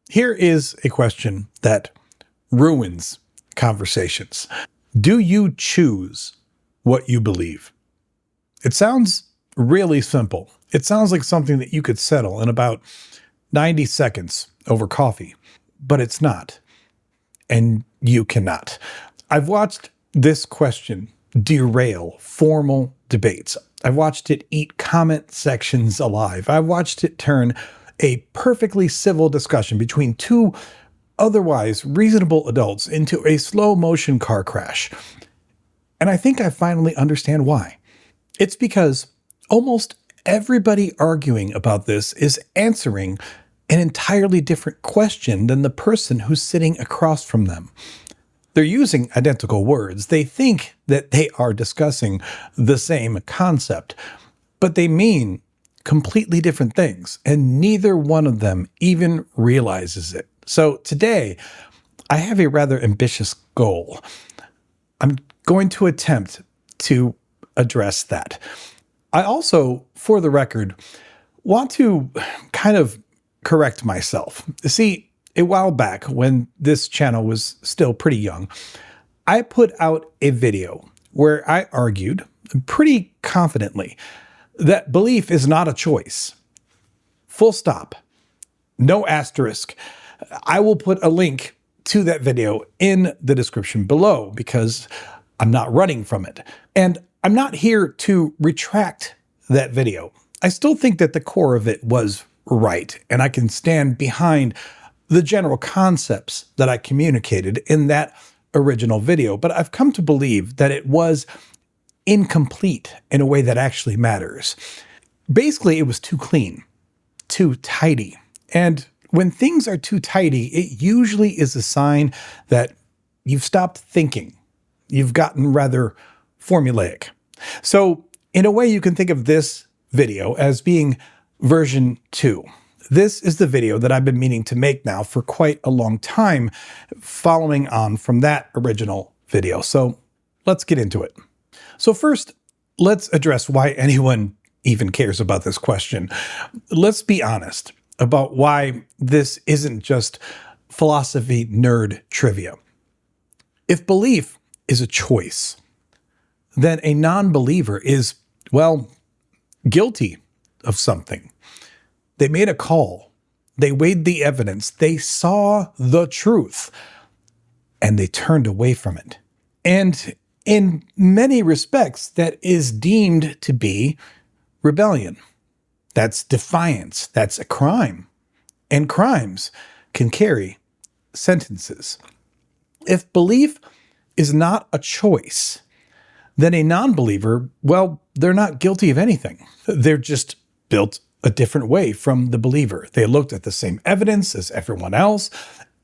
Here is a question that ruins conversations. Do you choose what you believe? It sounds really simple. It sounds like something that you could settle in about 90 seconds over coffee, but it's not. And you cannot. I've watched this question derail formal debates. I've watched it eat comment sections alive. I've watched it turn a perfectly civil discussion between two otherwise reasonable adults into a slow motion car crash. And I think I finally understand why. It's because almost everybody arguing about this is answering an entirely different question than the person who's sitting across from them. They're using identical words. They think that they are discussing the same concept, but they mean completely different things, and neither one of them even realizes it. So today, I have a rather ambitious goal. I'm going to attempt to address that. I also, for the record, want to kind of correct myself. See, a while back when this channel was still pretty young, I put out a video where I argued pretty confidently that belief is not a choice. Full stop. No asterisk. I will put a link to that video in the description below because I'm not running from it. And I'm not here to retract that video. I still think that the core of it was right, and I can stand behind the general concepts that I communicated in that original video. But I've come to believe that it was incomplete in a way that actually matters. Basically, it was too clean, too tidy. And when things are too tidy, it usually is a sign that you've stopped thinking. You've gotten rather formulaic. So in a way, you can think of this video as being version 2. This is the video that I've been meaning to make now for quite a long time, following on from that original video. So let's get into it. So first, let's address why anyone even cares about this question. Let's be honest about why this isn't just philosophy nerd trivia. If belief is a choice, then a non-believer is, well, guilty of something. They made a call. They weighed the evidence. They saw the truth, and they turned away from it. And in many respects, that is deemed to be rebellion. That's defiance. That's a crime. And crimes can carry sentences. If belief is not a choice, then a non-believer, well, they're not guilty of anything. They're just built a different way from the believer. They looked at the same evidence as everyone else,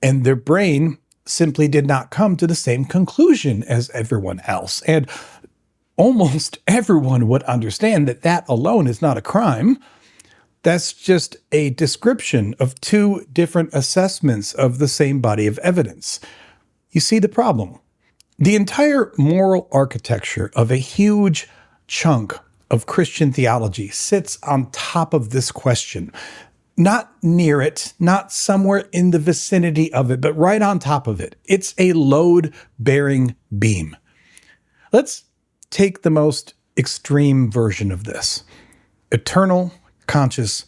and their brain simply did not come to the same conclusion as everyone else. And almost everyone would understand that that alone is not a crime. That's just a description of two different assessments of the same body of evidence. You see the problem? The entire moral architecture of a huge chunk of Christian theology sits on top of this question. Not near it, not somewhere in the vicinity of it, but right on top of it. It's a load-bearing beam. Let's take the most extreme version of this. Eternal conscious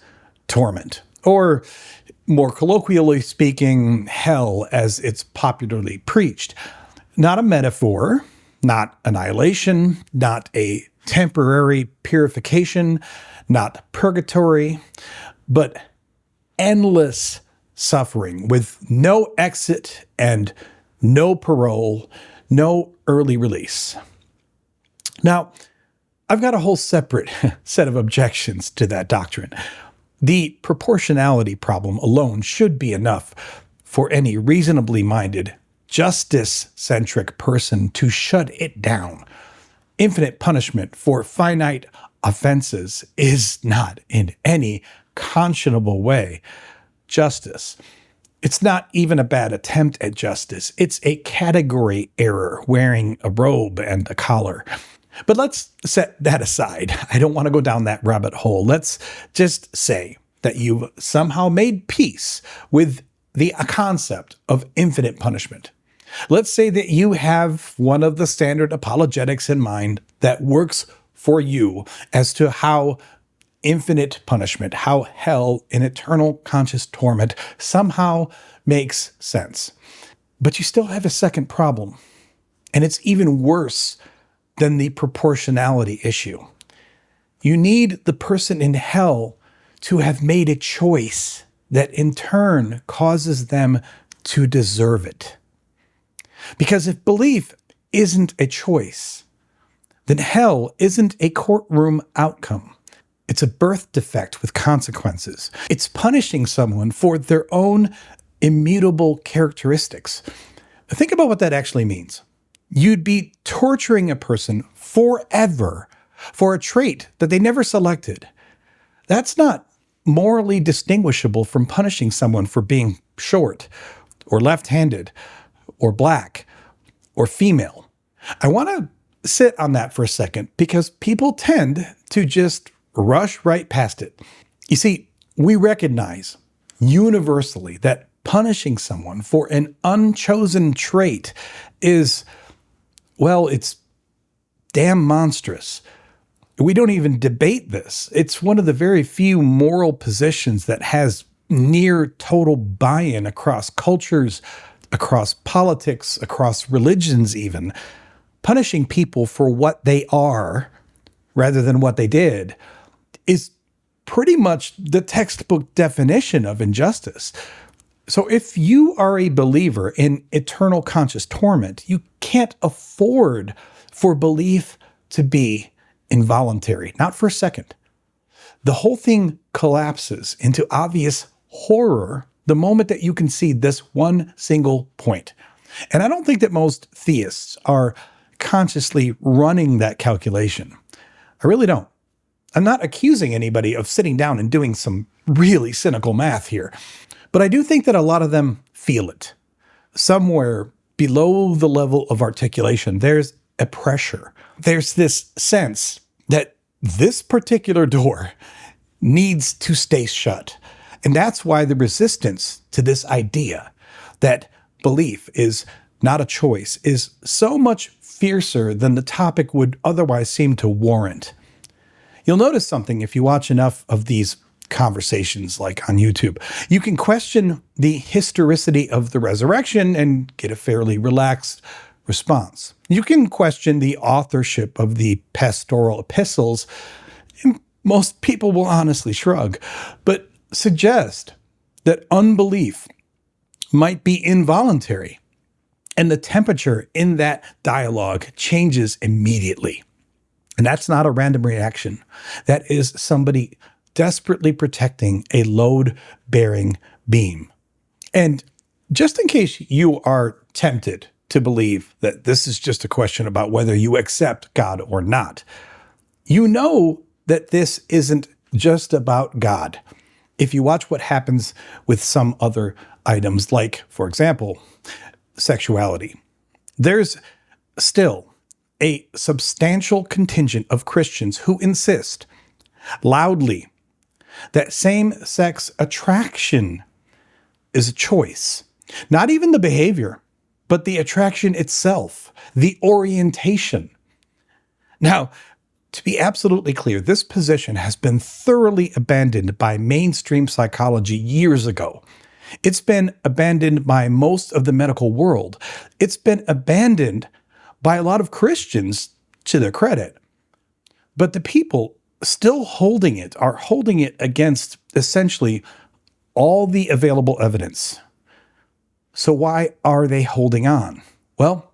torment, or more colloquially speaking, hell as it's popularly preached. Not a metaphor, not annihilation, not a temporary purification, not purgatory, but endless suffering with no exit and no parole, no early release. Now, I've got a whole separate set of objections to that doctrine. The proportionality problem alone should be enough for any reasonably minded, justice-centric person to shut it down. Infinite punishment for finite offenses is not in any conscionable way justice. It's not even a bad attempt at justice. It's a category error wearing a robe and a collar. But let's set that aside. I don't want to go down that rabbit hole. Let's just say that you've somehow made peace with the concept of infinite punishment. Let's say that you have one of the standard apologetics in mind that works for you as to how infinite punishment, how hell in eternal conscious torment somehow makes sense. But you still have a second problem, and it's even worse than the proportionality issue. You need the person in hell to have made a choice that in turn causes them to deserve it. Because if belief isn't a choice, then hell isn't a courtroom outcome. It's a birth defect with consequences. It's punishing someone for their own immutable characteristics. Think about what that actually means. You'd be torturing a person forever for a trait that they never selected. That's not morally distinguishable from punishing someone for being short or left-handed or black or female. I want to sit on that for a second because people tend to just rush right past it. You see, we recognize universally that punishing someone for an unchosen trait is, well, it's damn monstrous. We don't even debate this. It's one of the very few moral positions that has near total buy-in across cultures, across politics, across religions even. Punishing people for what they are rather than what they did is pretty much the textbook definition of injustice. So if you are a believer in eternal conscious torment, you can't afford for belief to be involuntary, not for a second. The whole thing collapses into obvious horror the moment that you concede this one single point. And I don't think that most theists are consciously running that calculation. I really don't. I'm not accusing anybody of sitting down and doing some really cynical math here, but I do think that a lot of them feel it. Somewhere below the level of articulation, there's a pressure. There's this sense that this particular door needs to stay shut. And that's why the resistance to this idea that belief is not a choice is so much fiercer than the topic would otherwise seem to warrant. You'll notice something if you watch enough of these conversations like on YouTube. You can question the historicity of the resurrection and get a fairly relaxed response. You can question the authorship of the pastoral epistles, and most people will honestly shrug, but suggest that unbelief might be involuntary, and the temperature in that dialogue changes immediately. And that's not a random reaction. That is somebody desperately protecting a load-bearing beam. And just in case you are tempted to believe that this is just a question about whether you accept God or not, you know that this isn't just about God. If you watch what happens with some other items, like, for example, sexuality, there's still a substantial contingent of Christians who insist loudly that same-sex attraction is a choice. Not even the behavior, but the attraction itself, the orientation. Now, to be absolutely clear, this position has been thoroughly abandoned by mainstream psychology years ago. It's been abandoned by most of the medical world. It's been abandoned by a lot of Christians, to their credit. But the people still holding it are holding it against essentially all the available evidence. So why are they holding on? Well,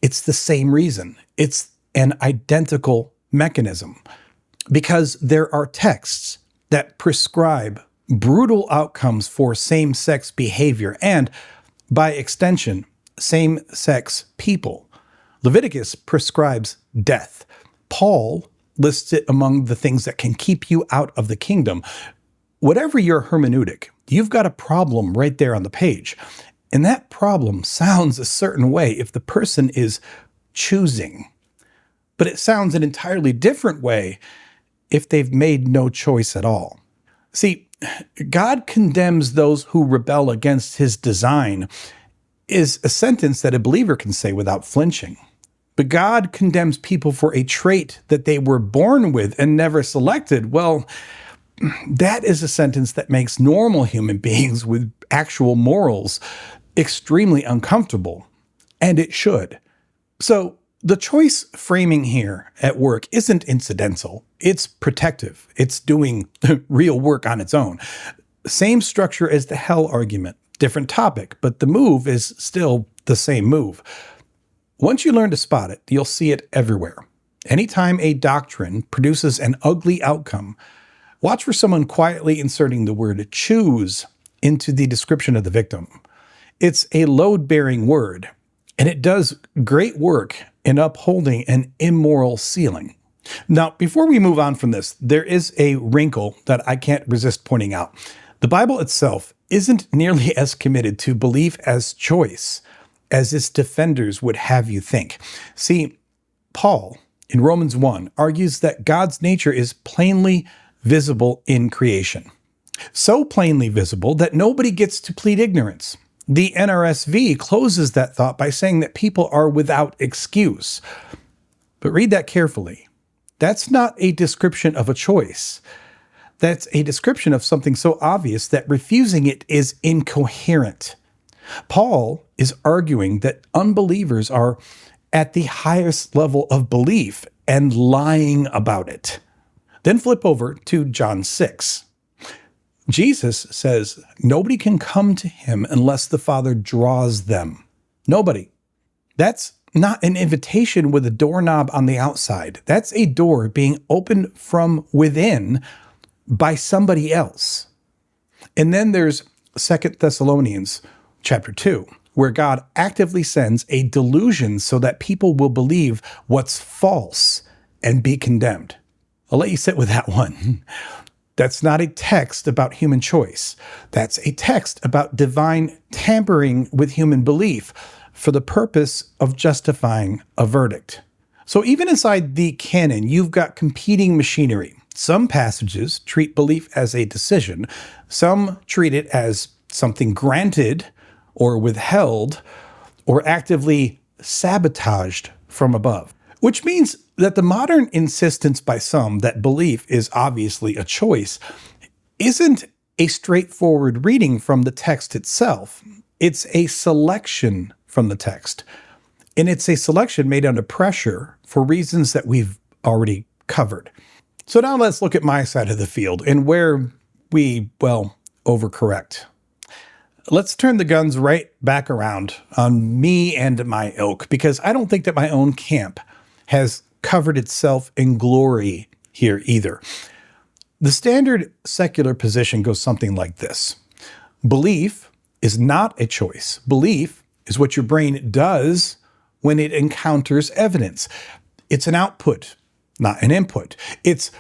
it's the same reason. It's an identical mechanism. Because there are texts that prescribe brutal outcomes for same-sex behavior and, by extension, same-sex people. Leviticus prescribes death. Paul lists it among the things that can keep you out of the kingdom. Whatever your hermeneutic, you've got a problem right there on the page. And that problem sounds a certain way if the person is choosing. But it sounds an entirely different way if they've made no choice at all. See, God condemns those who rebel against his design is a sentence that a believer can say without flinching. But God condemns people for a trait that they were born with and never selected. Well, that is a sentence that makes normal human beings with actual morals extremely uncomfortable, and it should. So the choice framing here at work isn't incidental. It's protective. It's doing real work on its own. Same structure as the hell argument, different topic, but the move is still the same move. Once you learn to spot it, you'll see it everywhere. Anytime a doctrine produces an ugly outcome, watch for someone quietly inserting the word choose into the description of the victim. It's a load-bearing word, and it does great work in upholding an immoral ceiling. Now, before we move on from this, there is a wrinkle that I can't resist pointing out. The Bible itself isn't nearly as committed to belief as choice as its defenders would have you think. See, Paul, in Romans 1, argues that God's nature is plainly visible in creation. So plainly visible that nobody gets to plead ignorance. The NRSV closes that thought by saying that people are without excuse. But read that carefully. That's not a description of a choice. That's a description of something so obvious that refusing it is incoherent. Paul is arguing that unbelievers are at the highest level of belief and lying about it. Then flip over to John 6. Jesus says nobody can come to him unless the Father draws them. Nobody. That's not an invitation with a doorknob on the outside. That's a door being opened from within by somebody else. And then there's 2 Thessalonians chapter 2, where God actively sends a delusion so that people will believe what's false and be condemned. I'll let you sit with that one. That's not a text about human choice. That's a text about divine tampering with human belief for the purpose of justifying a verdict. So even inside the canon, you've got competing machinery. Some passages treat belief as a decision. Some treat it as something granted or withheld or actively sabotaged from above. Which means that the modern insistence by some that belief is obviously a choice isn't a straightforward reading from the text itself. It's a selection from the text. And it's a selection made under pressure for reasons that we've already covered. So now let's look at my side of the field and where we, overcorrect. Let's turn the guns right back around on me and my ilk, because I don't think that my own camp has covered itself in glory here either. The standard secular position goes something like this. Belief is not a choice. Belief is what your brain does when it encounters evidence. It's an output, not an input. It's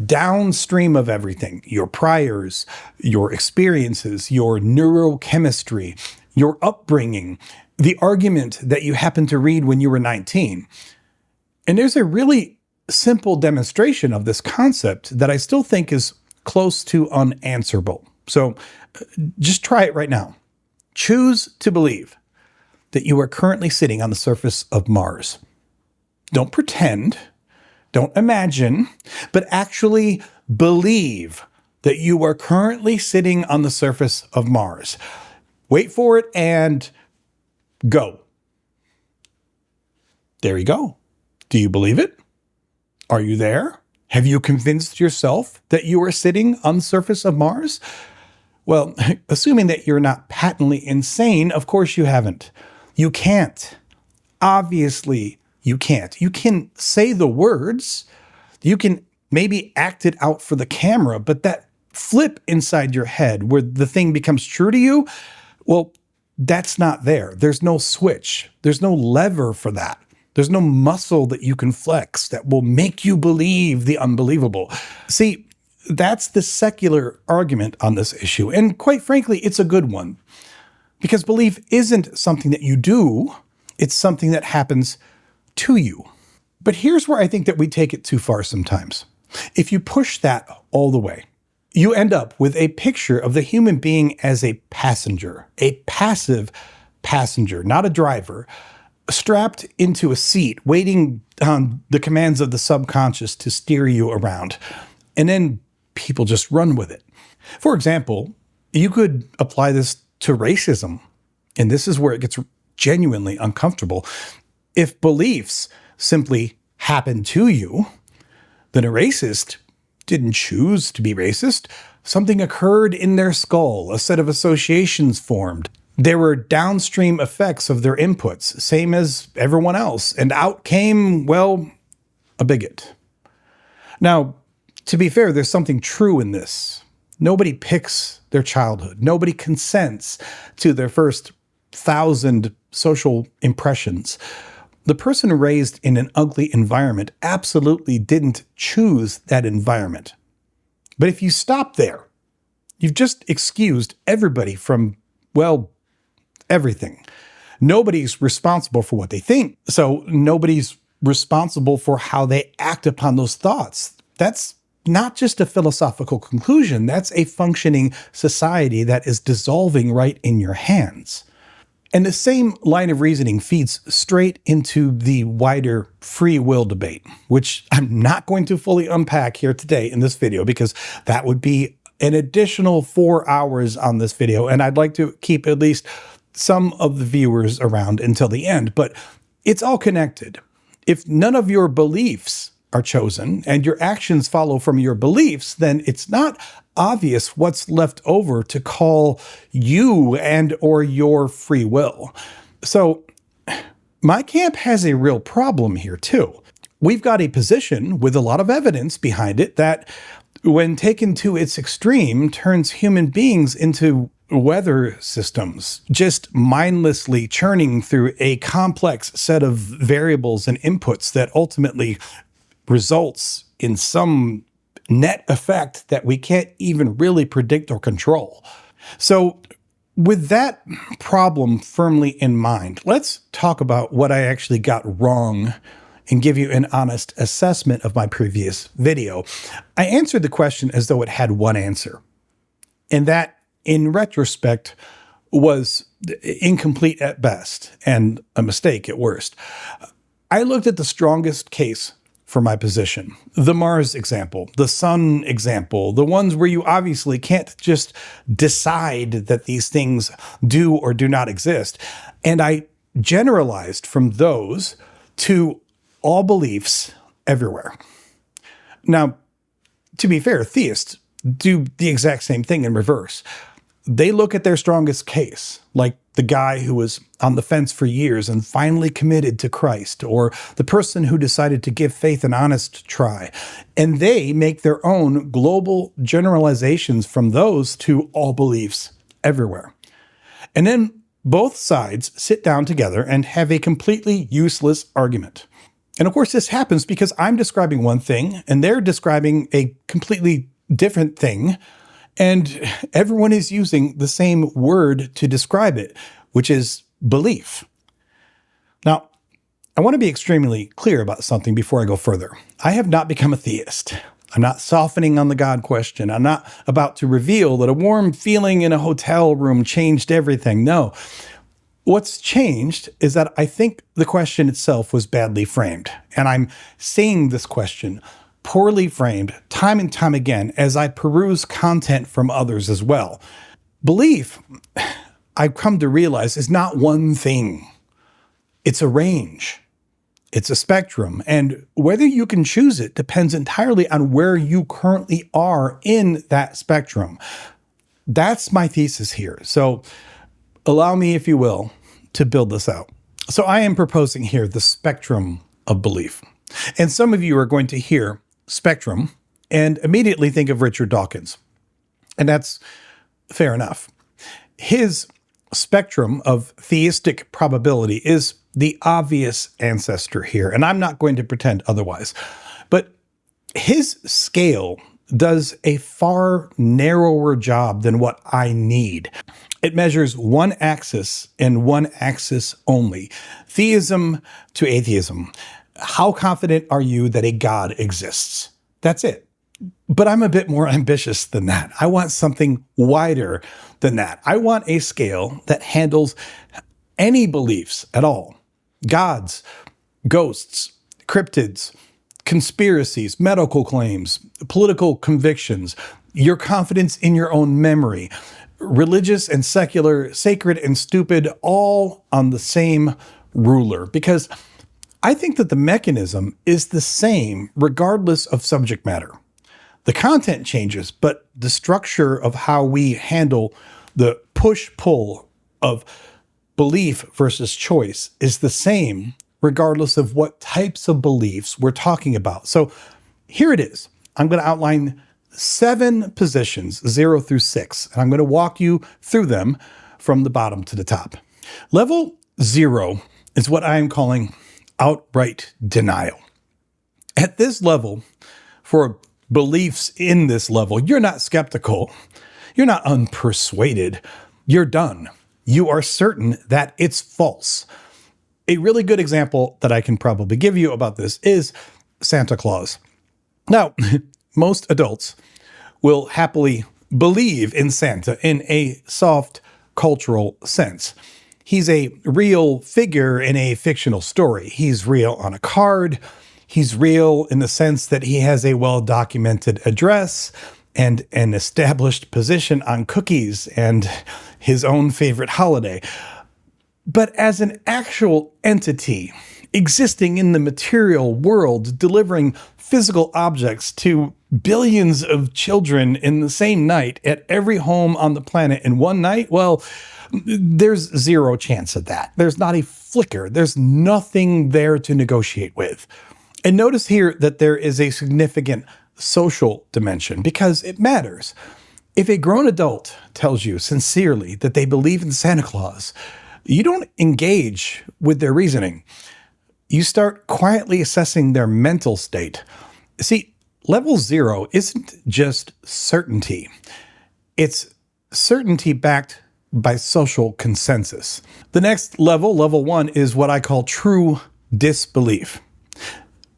downstream of everything, your priors, your experiences, your neurochemistry, your upbringing, the argument that you happened to read when you were 19. And there's a really simple demonstration of this concept that I still think is close to unanswerable. So just try it right now. Choose to believe that you are currently sitting on the surface of Mars. Don't pretend, don't imagine, but actually believe that you are currently sitting on the surface of Mars. Wait for it and go. There you go. Do you believe it? Are you there? Have you convinced yourself that you are sitting on the surface of Mars? Well, assuming that you're not patently insane, of course you haven't. You can't. Obviously, you can't. You can say the words. You can maybe act it out for the camera, but that flip inside your head where the thing becomes true to you, well, that's not there. There's no switch. There's no lever for that. There's no muscle that you can flex that will make you believe the unbelievable. See, that's the secular argument on this issue. And quite frankly, it's a good one. Because belief isn't something that you do. It's something that happens to you. But here's where I think that we take it too far sometimes. If you push that all the way, you end up with a picture of the human being as a passenger, a passive passenger, not a driver, strapped into a seat, waiting on the commands of the subconscious to steer you around. And then people just run with it. For example, you could apply this to racism, and this is where it gets genuinely uncomfortable. If beliefs simply happen to you, then a racist didn't choose to be racist. Something occurred in their skull, a set of associations formed. There were downstream effects of their inputs, same as everyone else, and out came, well, a bigot. Now, to be fair, there's something true in this. Nobody picks their childhood. Nobody consents to their first 1,000 social impressions. The person raised in an ugly environment absolutely didn't choose that environment. But if you stop there, you've just excused everybody from, well, everything. Nobody's responsible for what they think, so nobody's responsible for how they act upon those thoughts. That's not just a philosophical conclusion, that's a functioning society that is dissolving right in your hands. And the same line of reasoning feeds straight into the wider free will debate, which I'm not going to fully unpack here today in this video because that would be an additional 4 hours on this video, and I'd like to keep at least some of the viewers around until the end, but it's all connected. If none of your beliefs are chosen and your actions follow from your beliefs, then it's not obvious what's left over to call you and or your free will. So my camp has a real problem here too. We've got a position with a lot of evidence behind it that, when taken to its extreme, turns human beings into weather systems, just mindlessly churning through a complex set of variables and inputs that ultimately results in some net effect that we can't even really predict or control. So with that problem firmly in mind, let's talk about what I actually got wrong and give you an honest assessment of my previous video. I answered the question as though it had one answer, and that, in retrospect, was incomplete at best and a mistake at worst. I looked at the strongest case for my position, the Mars example, the sun example, the ones where you obviously can't just decide that these things do or do not exist. And I generalized from those to all beliefs everywhere. Now, to be fair, theists do the exact same thing in reverse. They look at their strongest case, like the guy who was on the fence for years and finally committed to Christ, or the person who decided to give faith an honest try. And they make their own global generalizations from those to all beliefs everywhere. And then both sides sit down together and have a completely useless argument. And of course, this happens because I'm describing one thing and they're describing a completely different thing. And everyone is using the same word to describe it, which is belief. Now, I want to be extremely clear about something before I go further. I have not become a theist. I'm not softening on the God question. I'm not about to reveal that a warm feeling in a hotel room changed everything. No. What's changed is that I think the question itself was badly framed. And I'm seeing this question poorly framed time and time again as I peruse content from others as well. Belief, I've come to realize, is not one thing. It's a range. It's a spectrum. And whether you can choose it depends entirely on where you currently are in that spectrum. That's my thesis here. So allow me, if you will, to build this out. So I am proposing here the spectrum of belief. And some of you are going to hear spectrum and immediately think of Richard Dawkins. And that's fair enough. His spectrum of theistic probability is the obvious ancestor here, and I'm not going to pretend otherwise. But his scale does a far narrower job than what I need. It measures one axis and one axis only, theism to atheism. How confident are you that a God exists? That's it. But I'm a bit more ambitious than that. I want something wider than that. I want a scale that handles any beliefs at all. Gods, ghosts, cryptids, conspiracies, medical claims, political convictions, your confidence in your own memory, religious and secular, sacred and stupid, all on the same ruler. Because I think that the mechanism is the same regardless of subject matter. The content changes, but the structure of how we handle the push-pull of belief versus choice is the same regardless of what types of beliefs we're talking about. So here it is. I'm going to outline 7 positions, 0 through 6, and I'm going to walk you through them from the bottom to the top. Level 0 is what I am calling outright denial. At this level, for beliefs in this level, you're not skeptical, you're not unpersuaded, you're done. You are certain that it's false. A really good example that I can probably give you about this is Santa Claus. Now, most adults will happily believe in Santa in a soft cultural sense. He's a real figure in a fictional story. He's real on a card. He's real in the sense that he has a well-documented address and an established position on cookies and his own favorite holiday. But as an actual entity existing in the material world, delivering physical objects to billions of children in the same night at every home on the planet in one night, well, there's zero chance of that. There's not a flicker. There's nothing there to negotiate with. And notice here that there is a significant social dimension because it matters. If a grown adult tells you sincerely that they believe in Santa Claus, you don't engage with their reasoning. You start quietly assessing their mental state. See, level 0 isn't just certainty. It's certainty backed by social consensus. The next level, level 1, is what I call true disbelief.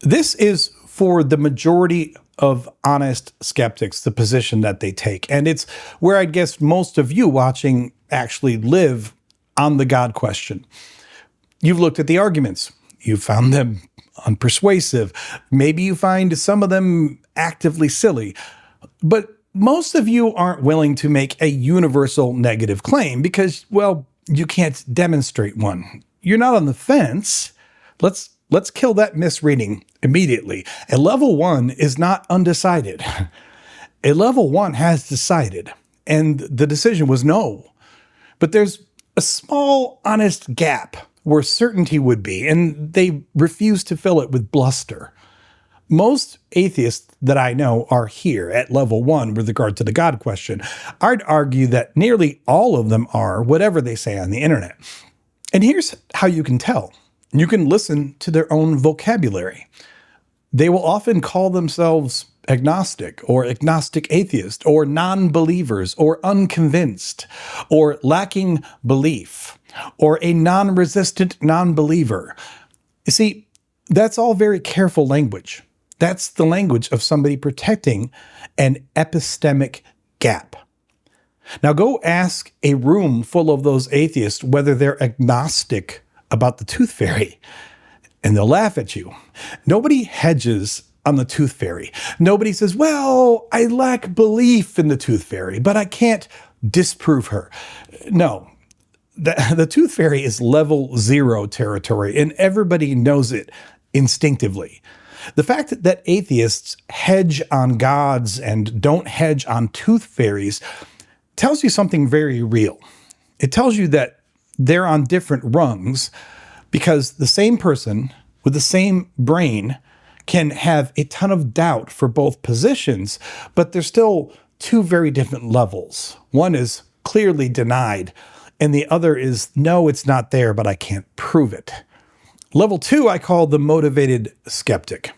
This is for the majority of honest skeptics, the position that they take. And it's where I guess most of you watching actually live on the God question. You've looked at the arguments. You found them unpersuasive. Maybe you find some of them actively silly. But most of you aren't willing to make a universal negative claim because, well, you can't demonstrate one. You're not on the fence. Let's kill that misreading immediately. A level 1 is not undecided. A level 1 has decided, and the decision was no. But there's a small, honest gap where certainty would be, and they refuse to fill it with bluster. Most atheists that I know are here at level 1 with regard to the God question. I'd argue that nearly all of them are, whatever they say on the internet. And here's how you can tell. You can listen to their own vocabulary. They will often call themselves agnostic or agnostic atheist or non-believers or unconvinced or lacking belief or a non-resistant non-believer. You see, that's all very careful language. That's the language of somebody protecting an epistemic gap. Now go ask a room full of those atheists whether they're agnostic about the tooth fairy, and they'll laugh at you. Nobody hedges on the tooth fairy. Nobody says, well, I lack belief in the tooth fairy, but I can't disprove her. No, the tooth fairy is level 0 territory, and everybody knows it instinctively. The fact that atheists hedge on gods and don't hedge on tooth fairies tells you something very real. It tells you that they're on different rungs because the same person with the same brain can have a ton of doubt for both positions, but they're still 2 very different levels. One is clearly denied, and the other is, no, it's not there, but I can't prove it. Level 2, I call the motivated skeptic.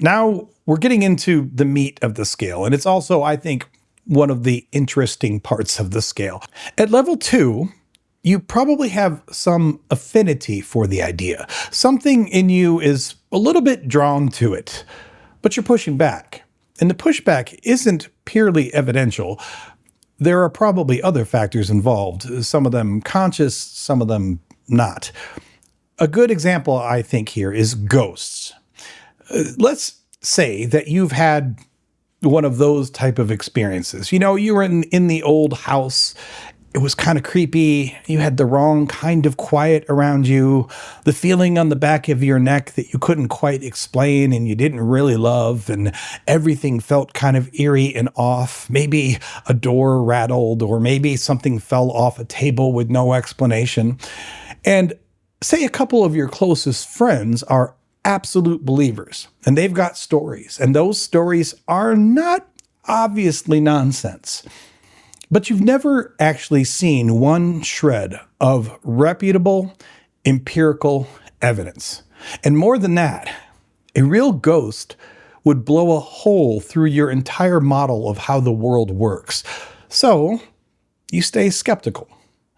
Now we're getting into the meat of the scale, and it's also, I think, one of the interesting parts of the scale. At level 2, you probably have some affinity for the idea. Something in you is a little bit drawn to it, but you're pushing back. And the pushback isn't purely evidential. There are probably other factors involved, some of them conscious, some of them not. A good example, I think, here is ghosts. Let's say that you've had one of those type of experiences. You were in the old house. It was kind of creepy. You had the wrong kind of quiet around you, the feeling on the back of your neck that you couldn't quite explain and you didn't really love, and everything felt kind of eerie and off. Maybe a door rattled, or maybe something fell off a table with no explanation. And say a couple of your closest friends are absolute believers, and they've got stories, and those stories are not obviously nonsense. But you've never actually seen one shred of reputable, empirical evidence. And more than that, a real ghost would blow a hole through your entire model of how the world works. So you stay skeptical.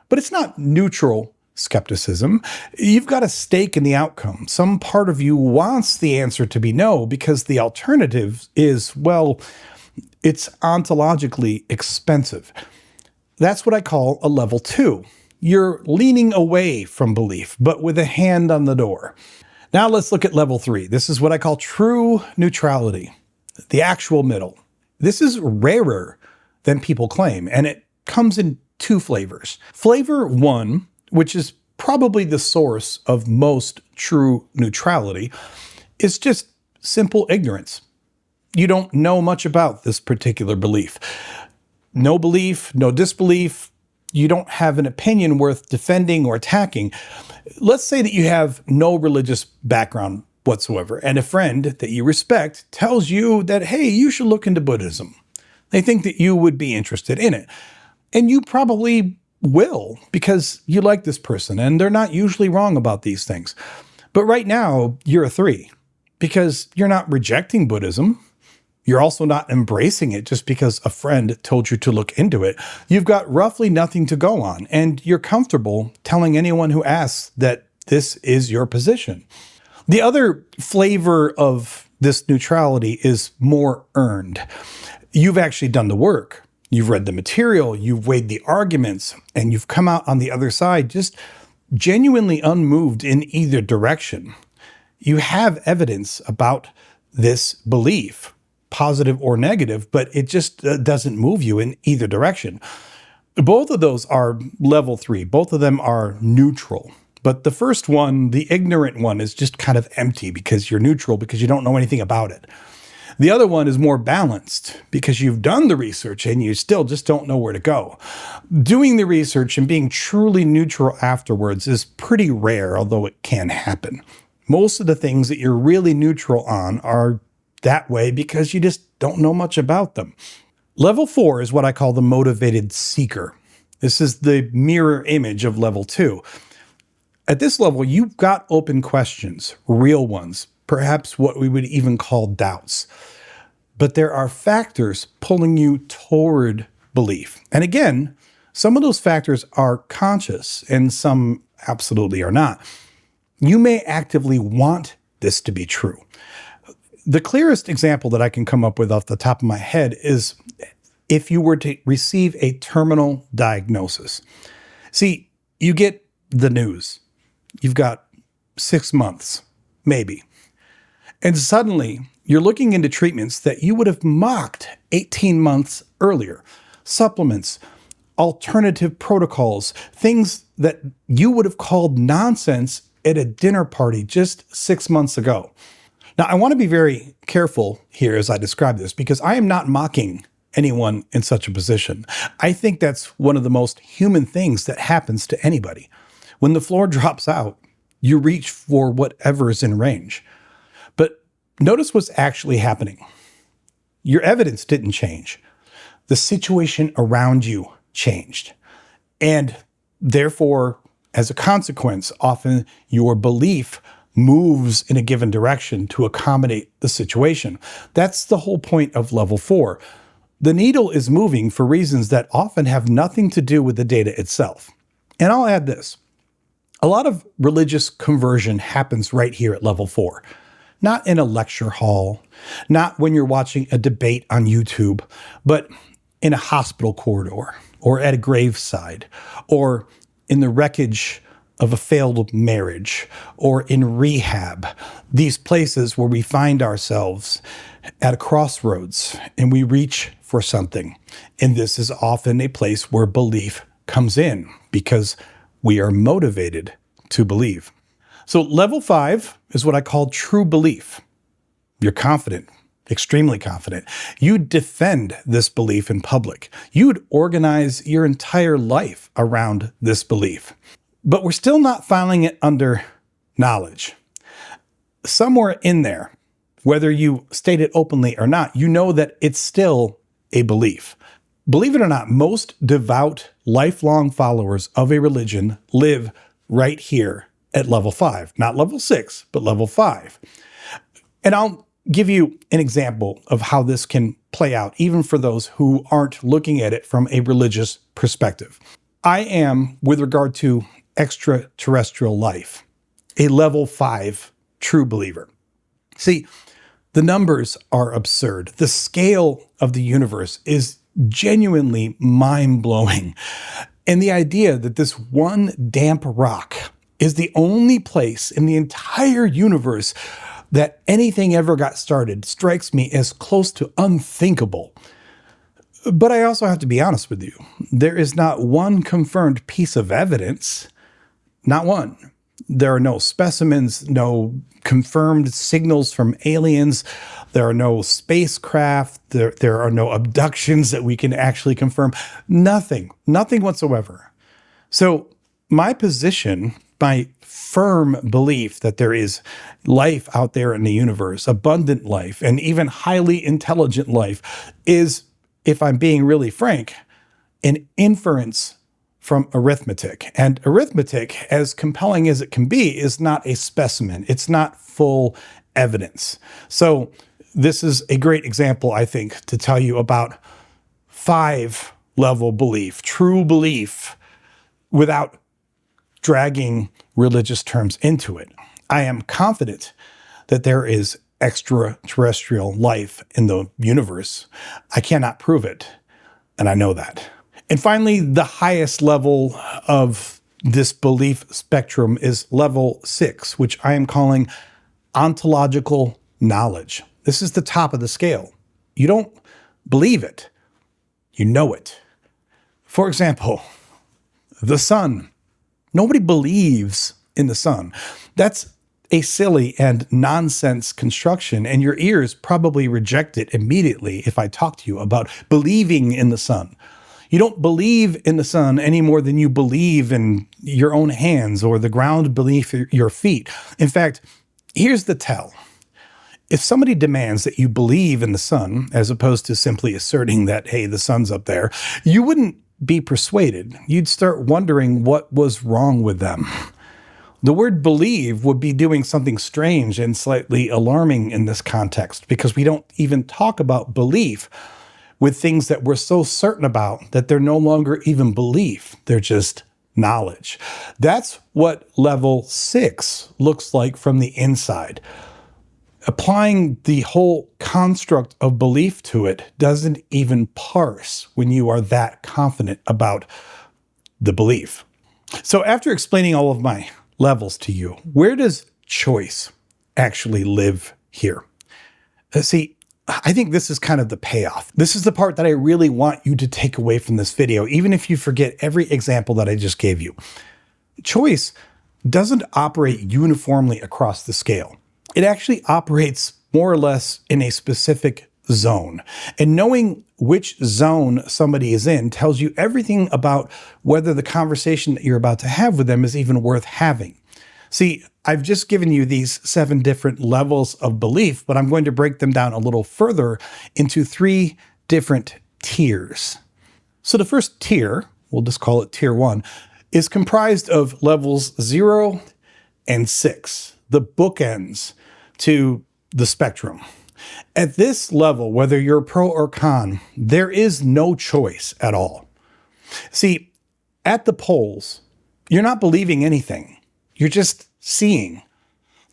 But it's not neutral skepticism. You've got a stake in the outcome. Some part of you wants the answer to be no, because the alternative is, well, it's ontologically expensive. That's what I call a level 2. You're leaning away from belief, but with a hand on the door. Now let's look at level 3. This is what I call true neutrality, the actual middle. This is rarer than people claim, and it comes in 2 flavors. Flavor 1, which is probably the source of most true neutrality, is just simple ignorance. You don't know much about this particular belief. No belief, no disbelief. You don't have an opinion worth defending or attacking. Let's say that you have no religious background whatsoever, and a friend that you respect tells you that, hey, you should look into Buddhism. They think that you would be interested in it. And you probably will, because you like this person, and they're not usually wrong about these things. But right now, you're a 3, because you're not rejecting Buddhism. You're also not embracing it just because a friend told you to look into it. You've got roughly nothing to go on, and you're comfortable telling anyone who asks that this is your position. The other flavor of this neutrality is more earned. You've actually done the work. You've read the material, you've weighed the arguments, and you've come out on the other side just genuinely unmoved in either direction. You have evidence about this belief, positive or negative, but it just doesn't move you in either direction. Both of those are level 3. Both of them are neutral. But the first one, the ignorant one, is just kind of empty because you're neutral, because you don't know anything about it. The other one is more balanced because you've done the research and you still just don't know where to go. Doing the research and being truly neutral afterwards is pretty rare, although it can happen. Most of the things that you're really neutral on are that way because you just don't know much about them. Level 4 is what I call the motivated seeker. This is the mirror image of level 2. At this level, you've got open questions, real ones, perhaps what we would even call doubts. But there are factors pulling you toward belief. And again, some of those factors are conscious and some absolutely are not. You may actively want this to be true. The clearest example that I can come up with off the top of my head is if you were to receive a terminal diagnosis. See, you get the news. You've got 6 months, maybe. And suddenly, you're looking into treatments that you would have mocked 18 months earlier. Supplements, alternative protocols, things that you would have called nonsense at a dinner party just 6 months ago. Now, I want to be very careful here as I describe this, because I am not mocking anyone in such a position. I think that's one of the most human things that happens to anybody. When the floor drops out, you reach for whatever is in range. But notice what's actually happening. Your evidence didn't change. The situation around you changed. And therefore, as a consequence, often your belief moves in a given direction to accommodate the situation. That's the whole point of level 4. The needle is moving for reasons that often have nothing to do with the data itself. And I'll add this. A lot of religious conversion happens right here at level 4. not in a lecture hall, not when you're watching a debate on YouTube, but in a hospital corridor, or at a graveside, or in the wreckage of a failed marriage, or in rehab. These places where we find ourselves at a crossroads and we reach for something. And this is often a place where belief comes in because we are motivated to believe. So level 5 is what I call true belief. You're confident, extremely confident. You defend this belief in public. You'd organize your entire life around this belief. But we're still not filing it under knowledge. Somewhere in there, whether you state it openly or not, you know that it's still a belief. Believe it or not, most devout, lifelong followers of a religion live right here at level 5. Not level 6, but level 5. And I'll give you an example of how this can play out, even for those who aren't looking at it from a religious perspective. I am, with regard to extraterrestrial life, a level 5 true believer. See, the numbers are absurd. The scale of the universe is genuinely mind-blowing. And the idea that this one damp rock is the only place in the entire universe that anything ever got started strikes me as close to unthinkable. But I also have to be honest with you. There is not one confirmed piece of evidence. Not one. There are no specimens, no confirmed signals from aliens. There are no spacecraft. There are no abductions that we can actually confirm. Nothing whatsoever. So my position, my firm belief that there is life out there in the universe, abundant life, and even highly intelligent life, is, if I'm being really frank, an inference from arithmetic. And arithmetic, as compelling as it can be, is not a specimen. It's not full evidence. So this is a great example, I think, to tell you about 5-level belief, true belief, without dragging religious terms into it. I am confident that there is extraterrestrial life in the universe. I cannot prove it, and I know that. And finally, the highest level of this belief spectrum is level 6, which I am calling ontological knowledge. This is the top of the scale. You don't believe it, you know it. For example, the sun. Nobody believes in the sun. That's a silly and nonsense construction, and your ears probably reject it immediately if I talk to you about believing in the sun. You don't believe in the sun any more than you believe in your own hands or the ground beneath your feet. In fact, here's the tell. If somebody demands that you believe in the sun, as opposed to simply asserting that, hey, the sun's up there, you wouldn't be persuaded. You'd start wondering what was wrong with them. The word believe would be doing something strange and slightly alarming in this context, because we don't even talk about belief with things that we're so certain about that they're no longer even belief. They're just knowledge. That's what level 6 looks like from the inside. Applying the whole construct of belief to it doesn't even parse when you are that confident about the belief. So after explaining all of my levels to you, where does choice actually live here? See, I think this is kind of the payoff. This is the part that I really want you to take away from this video, even if you forget every example that I just gave you. Choice doesn't operate uniformly across the scale. It actually operates more or less in a specific zone. And knowing which zone somebody is in tells you everything about whether the conversation that you're about to have with them is even worth having. See, I've just given you these 7 different levels of belief, but I'm going to break them down a little further into 3 different tiers. So the first tier, we'll just call it tier 1, is comprised of levels 0 and 6, the bookends to the spectrum. At this level, whether you're pro or con, there is no choice at all. See, at the poles, you're not believing anything. You're just seeing.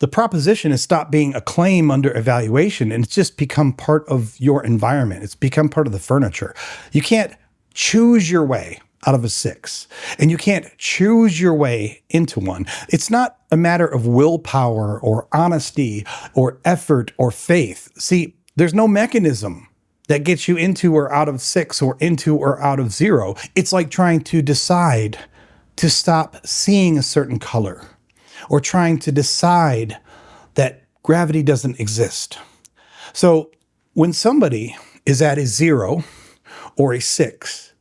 The proposition has stopped being a claim under evaluation, and it's just become part of your environment. It's become part of the furniture. You can't choose your way out of a 6, and you can't choose your way into one. It's not a matter of willpower or honesty or effort or faith. See, there's no mechanism that gets you into or out of 6 or into or out of 0. It's like trying to decide to stop seeing a certain color, or trying to decide that gravity doesn't exist. So when somebody is at a 0 or a 6,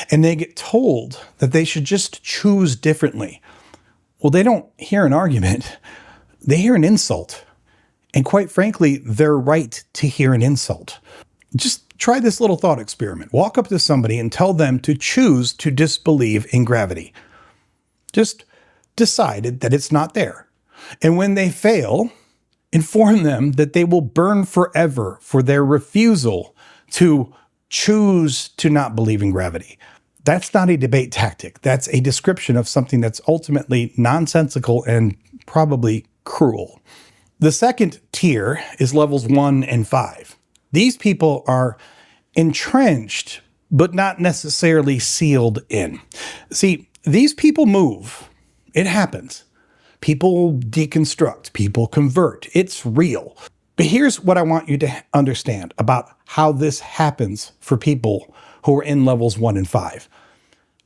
and they get told that they should just choose differently, well, they don't hear an argument, they hear an insult. And quite frankly, they're right to hear an insult. Just try this little thought experiment. Walk up to somebody and tell them to choose to disbelieve in gravity. Just decided that it's not there. And when they fail, inform them that they will burn forever for their refusal to choose to not believe in gravity. That's not a debate tactic. That's a description of something that's ultimately nonsensical and probably cruel. The second tier is levels 1 and 5. These people are entrenched, but not necessarily sealed in. See, these people move. It happens. People deconstruct. People convert. It's real. But here's what I want you to understand about how this happens for people who are in levels 1 and 5.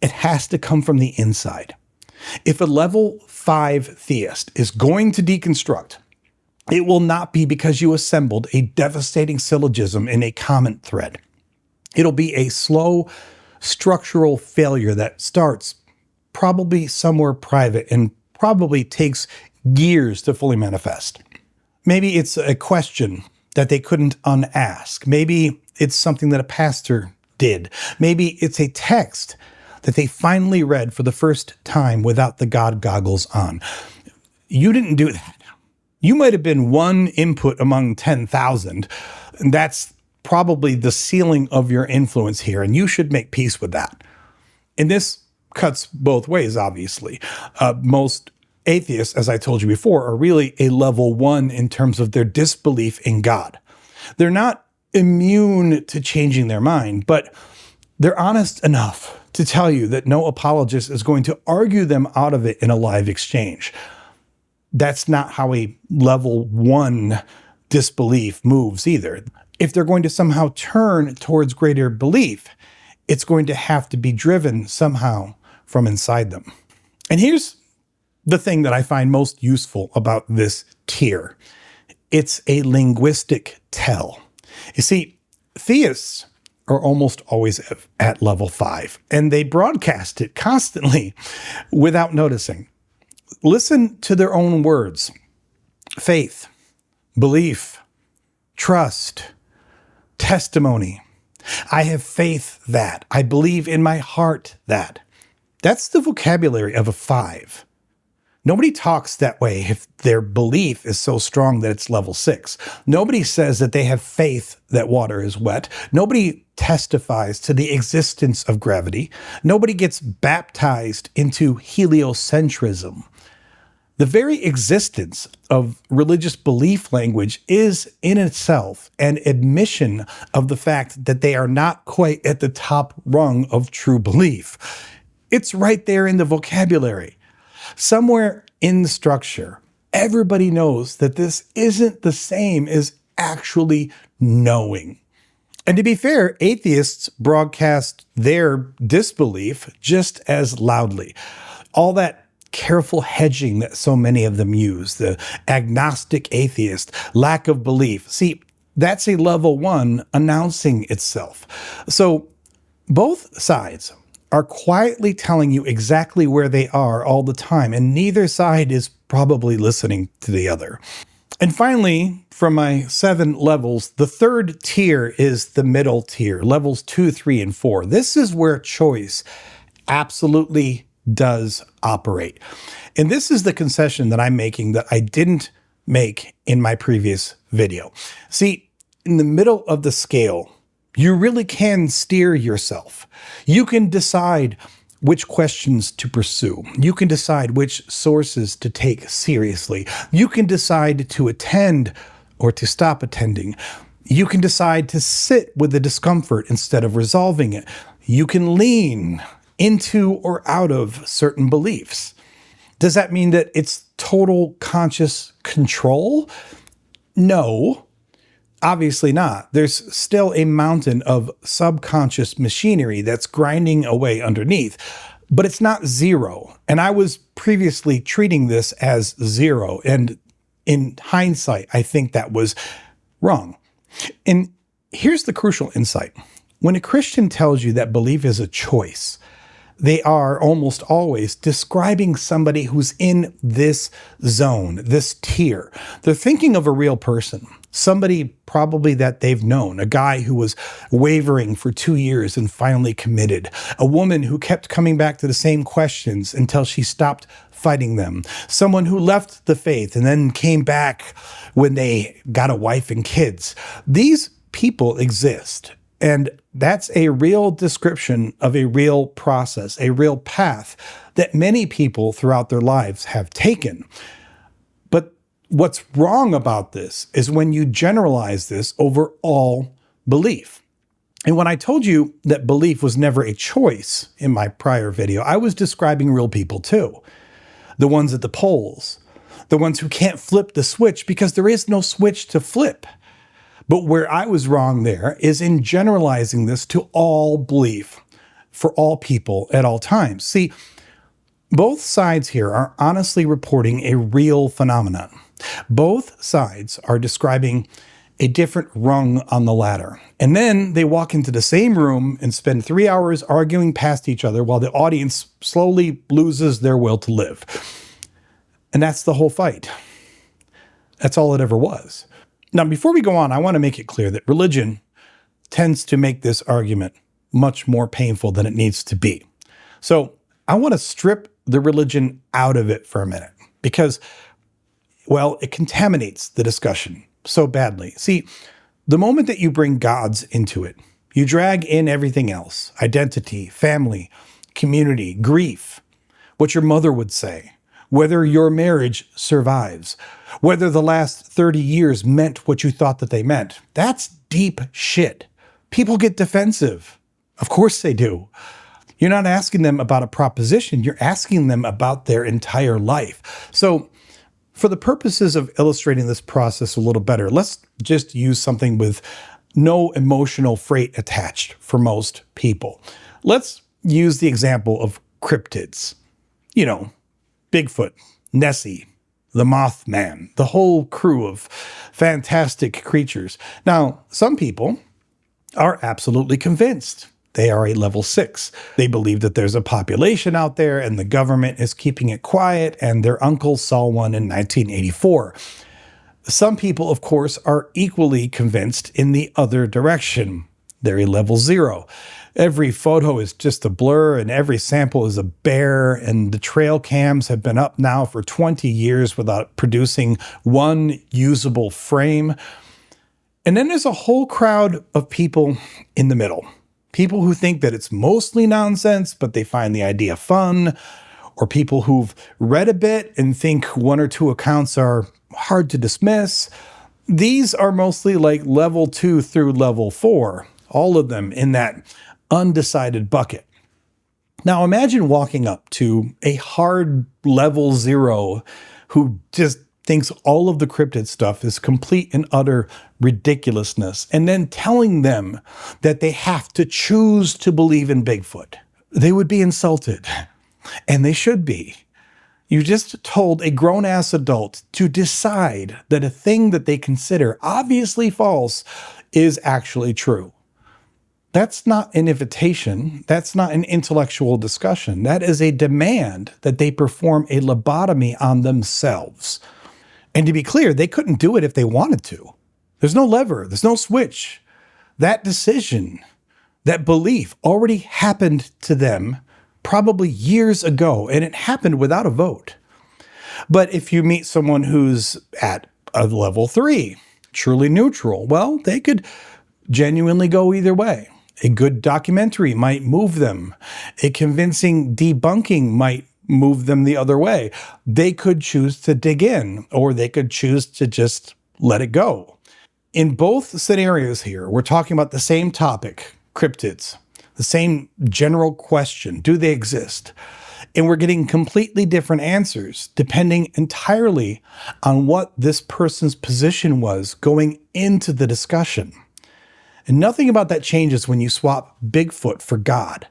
It has to come from the inside. If a level 5 theist is going to deconstruct, it will not be because you assembled a devastating syllogism in a comment thread. It'll be a slow, structural failure that starts probably somewhere private and probably takes years to fully manifest. Maybe it's a question that they couldn't unask. Maybe it's something that a pastor did. Maybe it's a text that they finally read for the first time without the God goggles on. You didn't do that. You might have been one input among 10,000, and that's probably the ceiling of your influence here, and you should make peace with that. And this cuts both ways, obviously. Most atheists, as I told you before, are really a level 1 in terms of their disbelief in God. They're not immune to changing their mind, but they're honest enough to tell you that no apologist is going to argue them out of it in a live exchange. That's not how a level 1 disbelief moves either. If they're going to somehow turn towards greater belief, it's going to have to be driven somehow from inside them. And here's the thing that I find most useful about this tier. It's a linguistic tell. You see, theists are almost always at level 5, and they broadcast it constantly without noticing. Listen to their own words. Faith, belief, trust, testimony. I have faith that. I believe in my heart that. That's the vocabulary of a 5. Nobody talks that way if their belief is so strong that it's level 6. Nobody says that they have faith that water is wet. Nobody testifies to the existence of gravity. Nobody gets baptized into heliocentrism. The very existence of religious belief language is in itself an admission of the fact that they are not quite at the top rung of true belief. It's right there in the vocabulary. Somewhere in the structure, everybody knows that this isn't the same as actually knowing. And to be fair, atheists broadcast their disbelief just as loudly. All that careful hedging that so many of them use, the agnostic atheist, lack of belief. See, that's a level 1 announcing itself. So both sides are quietly telling you exactly where they are all the time, and neither side is probably listening to the other. And finally, from my 7 levels, the third tier is the middle tier, levels 2, 3, and 4. This is where choice absolutely does operate. And this is the concession that I'm making that I didn't make in my previous video. See, in the middle of the scale, you really can steer yourself. You can decide which questions to pursue. You can decide which sources to take seriously. You can decide to attend or to stop attending. You can decide to sit with the discomfort instead of resolving it. You can lean into or out of certain beliefs. Does that mean that it's total conscious control? No, obviously not. There's still a mountain of subconscious machinery that's grinding away underneath, but it's not zero. And I was previously treating this as zero. And in hindsight, I think that was wrong. And here's the crucial insight. When a Christian tells you that belief is a choice, they are almost always describing somebody who's in this zone, this tier. They're thinking of a real person, somebody probably that they've known, a guy who was wavering for 2 years and finally committed, a woman who kept coming back to the same questions until she stopped fighting them, someone who left the faith and then came back when they got a wife and kids. These people exist. And that's a real description of a real process, a real path that many people throughout their lives have taken. But what's wrong about this is when you generalize this over all belief. And when I told you that belief was never a choice in my prior video, I was describing real people too. The ones at the polls, the ones who can't flip the switch because there is no switch to flip. But where I was wrong there is in generalizing this to all belief for all people at all times. See, both sides here are honestly reporting a real phenomenon. Both sides are describing a different rung on the ladder. And then they walk into the same room and spend 3 hours arguing past each other while the audience slowly loses their will to live. And that's the whole fight. That's all it ever was. Now, before we go on, I want to make it clear that religion tends to make this argument much more painful than it needs to be. So I want to strip the religion out of it for a minute because, well, it contaminates the discussion so badly. See, the moment that you bring gods into it, you drag in everything else: identity, family, community, grief, what your mother would say, whether your marriage survives, whether the last 30 years meant what you thought that they meant. That's deep shit. People get defensive. Of course they do. You're not asking them about a proposition. You're asking them about their entire life. So for the purposes of illustrating this process a little better, let's just use something with no emotional freight attached for most people. Let's use the example of cryptids. You know, Bigfoot, Nessie, the Mothman, the whole crew of fantastic creatures. Now, some people are absolutely convinced they are a level 6. They believe that there's a population out there and the government is keeping it quiet, and their uncle saw one in 1984. Some people, of course, are equally convinced in the other direction. They're a level 0. Every photo is just a blur and every sample is a bear, and the trail cams have been up now for 20 years without producing one usable frame. And then there's a whole crowd of people in the middle. People who think that it's mostly nonsense, but they find the idea fun, or people who've read a bit and think one or two accounts are hard to dismiss. These are mostly like level 2 through level 4, all of them in that undecided bucket. Now imagine walking up to a hard level 0 who just thinks all of the cryptid stuff is complete and utter ridiculousness, and then telling them that they have to choose to believe in Bigfoot. They would be insulted, and they should be. You just told a grown-ass adult to decide that a thing that they consider obviously false is actually true. That's not an invitation. That's not an intellectual discussion. That is a demand that they perform a lobotomy on themselves. And to be clear, they couldn't do it if they wanted to. There's no lever. There's no switch. That decision, that belief already happened to them probably years ago, and it happened without a vote. But if you meet someone who's at a level 3, truly neutral, well, they could genuinely go either way. A good documentary might move them. A convincing debunking might move them the other way. They could choose to dig in, or they could choose to just let it go. In both scenarios here, we're talking about the same topic, cryptids, the same general question, do they exist? And we're getting completely different answers depending entirely on what this person's position was going into the discussion. And nothing about that changes when you swap Bigfoot for God.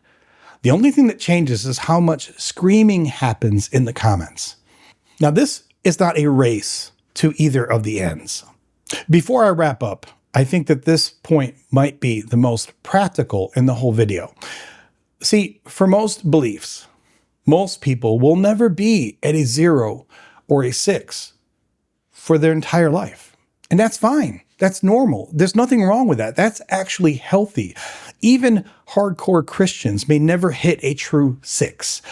The only thing that changes is how much screaming happens in the comments. Now, this is not a race to either of the ends. Before I wrap up, I think that this point might be the most practical in the whole video. See, for most beliefs, most people will never be at a 0 or a 6 for their entire life. And that's fine. That's normal. There's nothing wrong with that. That's actually healthy. Even hardcore Christians may never hit a true 6.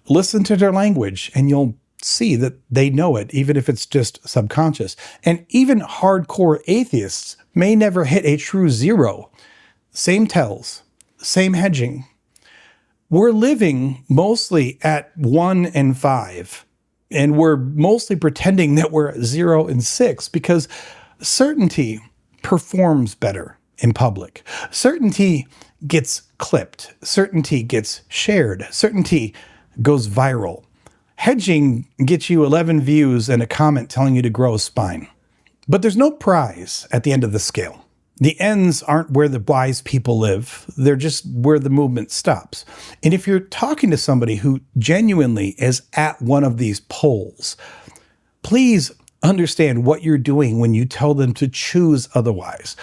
Listen to their language and you'll see that they know it, even if it's just subconscious. And even hardcore atheists may never hit a true 0. Same tells, same hedging. We're living mostly at 1 and 5, and we're mostly pretending that we're at 0 and 6 because certainty performs better in public. Certainty gets clipped. Certainty gets shared. Certainty goes viral. Hedging gets you 11 views and a comment telling you to grow a spine. But there's no prize at the end of the scale. The ends aren't where the wise people live. They're just where the movement stops. And if you're talking to somebody who genuinely is at one of these poles, please understand what you're doing when you tell them to choose otherwise.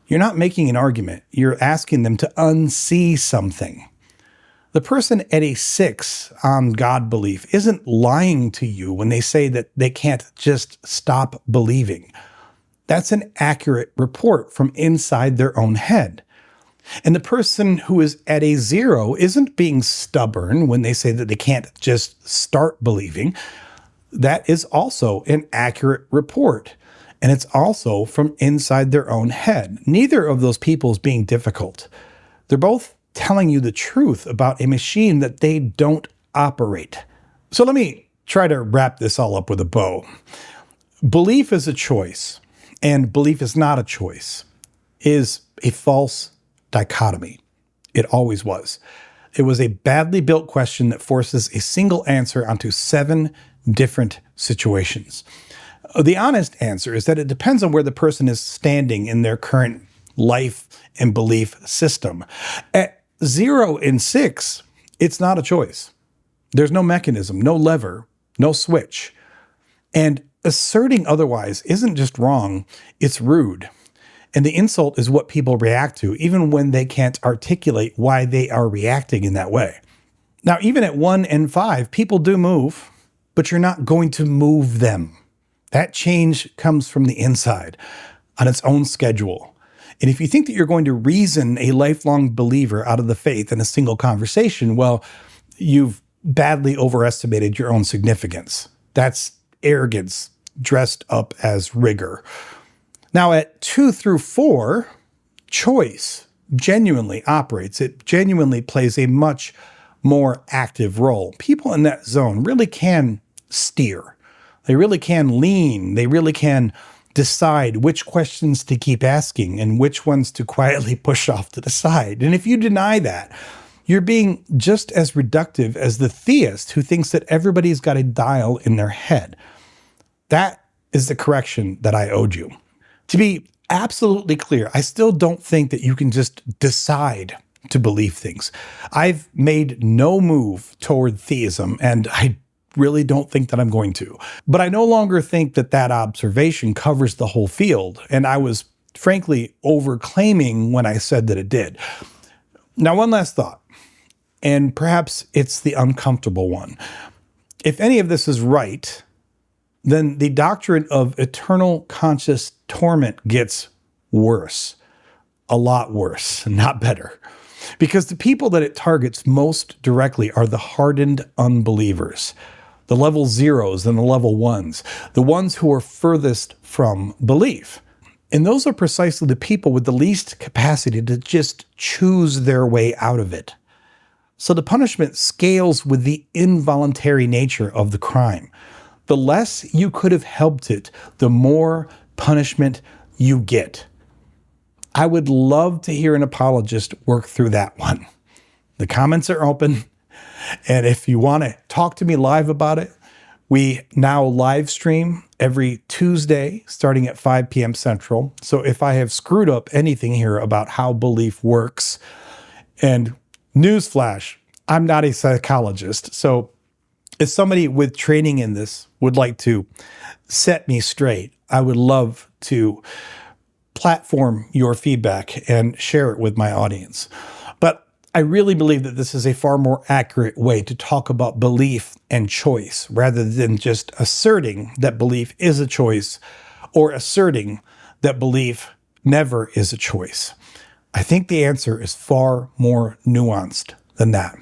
You're not making an argument. You're asking them to unsee something. The person at a 6 on God belief isn't lying to you when they say that they can't just stop believing. That's an accurate report from inside their own head. And the person who is at a 0 isn't being stubborn when they say that they can't just start believing. That is also an accurate report. And it's also from inside their own head. Neither of those people is being difficult. They're both telling you the truth about a machine that they don't operate. So let me try to wrap this all up with a bow. Belief is a choice, and belief is not a choice is a false dichotomy. It always was. It was a badly built question that forces a single answer onto 7 different situations. The honest answer is that it depends on where the person is standing in their current life and belief system. At 0 and 6, it's not a choice. There's no mechanism, no lever, no switch. And asserting otherwise isn't just wrong, it's rude. And the insult is what people react to, even when they can't articulate why they are reacting in that way. Now, even at 1 and 5, people do move, but you're not going to move them. That change comes from the inside on its own schedule. And if you think that you're going to reason a lifelong believer out of the faith in a single conversation, well, you've badly overestimated your own significance. That's arrogance dressed up as rigor. Now, at 2 through 4, choice genuinely operates. It genuinely plays a much more active role. People in that zone really can steer. They really can lean. They really can decide which questions to keep asking and which ones to quietly push off to the side. And if you deny that, you're being just as reductive as the theist who thinks that everybody's got a dial in their head. That is the correction that I owed you. To be absolutely clear, I still don't think that you can just decide to believe things. I've made no move toward theism, and I really don't think that I'm going to. But I no longer think that that observation covers the whole field, and I was frankly overclaiming when I said that it did. Now, one last thought, and perhaps it's the uncomfortable one. If any of this is right, then the doctrine of eternal conscious torment gets worse, a lot worse, not better. Because the people that it targets most directly are the hardened unbelievers, the level 0s and the level 1s, the ones who are furthest from belief. And those are precisely the people with the least capacity to just choose their way out of it. So the punishment scales with the involuntary nature of the crime. The less you could have helped it, the more punishment you get. I would love to hear an apologist work through that one. The comments are open. And if you want to talk to me live about it, we now live stream every Tuesday starting at 5 p.m. Central. So if I have screwed up anything here about how belief works, and newsflash, I'm not a psychologist. So if somebody with training in this would like to set me straight, I would love to platform your feedback and share it with my audience. But I really believe that this is a far more accurate way to talk about belief and choice, rather than just asserting that belief is a choice or asserting that belief never is a choice. I think the answer is far more nuanced than that.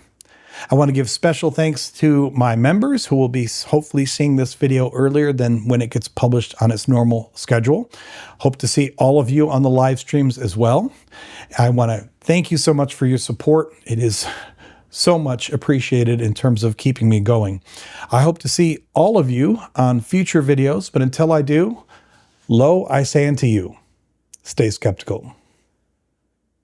I want to give special thanks to my members who will be hopefully seeing this video earlier than when it gets published on its normal schedule. Hope to see all of you on the live streams as well. I want to thank you so much for your support. It is so much appreciated in terms of keeping me going. I hope to see all of you on future videos, but until I do, lo, I say unto you, stay skeptical.